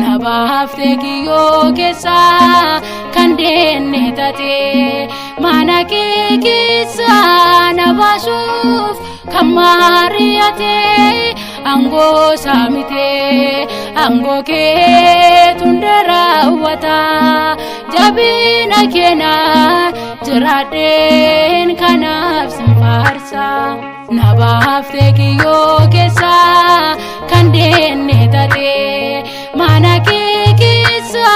Nabafte kiyo kesa kandenne tate mana ke kisa nabashuf kamariyate ango samite ango ke tundara wata jabina kena jiraden kanaf simparsa Nabafte kiyo kesa kandenne tate mana ke kisa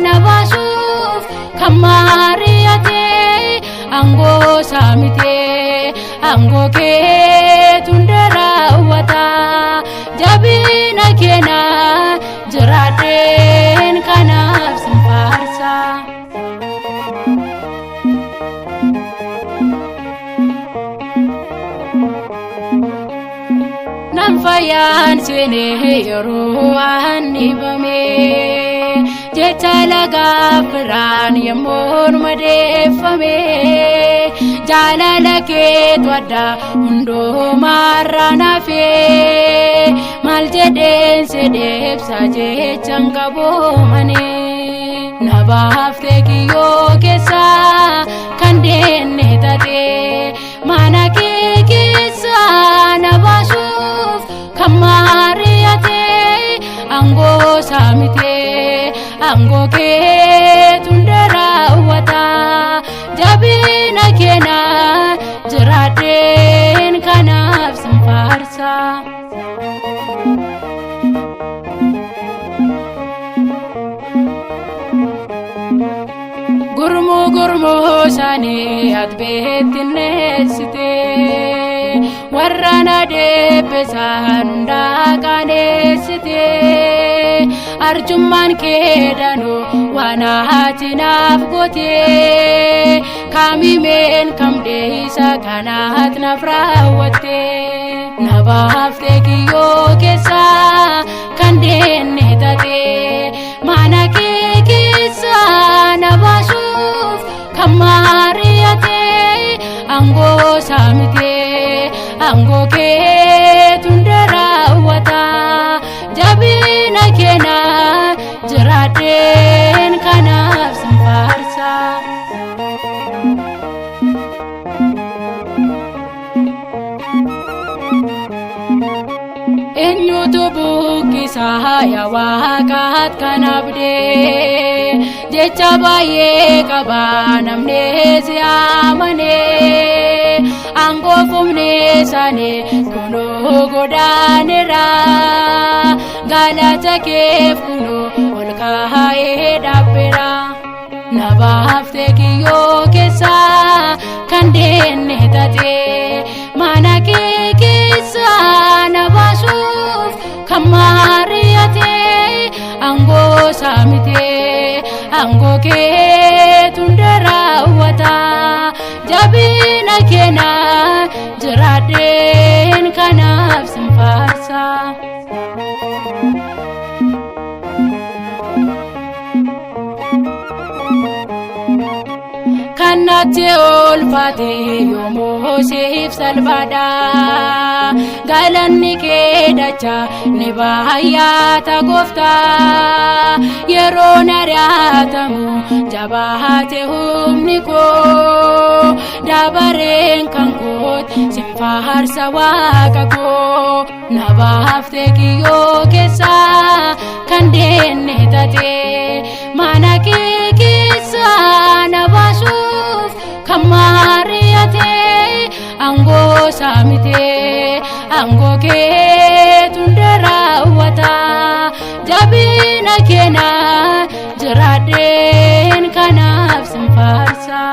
nabashuf kamariyate ango samite ango ke tundara wata jabina kena jiraden kanaf simparsa Namfayan sene yoro anibame jetalaga pran yamon madefame jalala ke twada undo marana fe maljeden sedep saje changabo mane nabafte kiyo kesa kandenne tate mana ke kesa nabashuf kamariyate ango samite ango ke tundara wata jabina kena jiraden kanaf simparsa gurmo sane atbetinne site warrana de pesanda kanesite arjumman kedano wana hatinaf gote kamimen kamde isa kanat nafrawate nabafte kiyo kesa kandenne tate mana ke kesa nabashuf kamariyate ango samite ango ke tundara wata jabina kena jiraden kanaf simparsa enyutu bukisa ya wakat kanabde jecha baye kabanamne siamane ango fumne sane kuno godanera galata ke kuno olka hae dapera nabafte kiyo kesa kandenne tate mana ke kesa nabashuf kamariyate ango samite ango ke tundara wata jabina kena jiraden kanaf simparsa kanate olfate yomo sif salvada galanni ke dacha nibaya tagofta yero nariatamu jabahate humniko dabaren kankot simfahar sawakako nabafte kiyo kesa kandenne tate mana ke kesa nabashuf kamariyate ango samite ango ke tundara wata jabina kena jiraden kanaf simparsa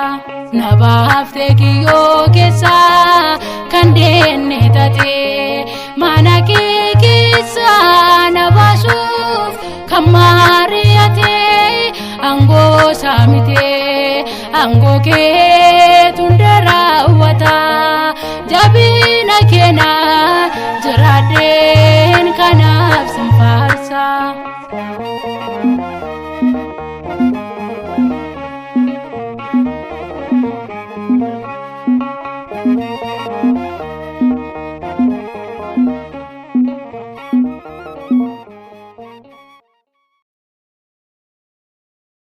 nabafte kiyo kesa kandenne tate mana ke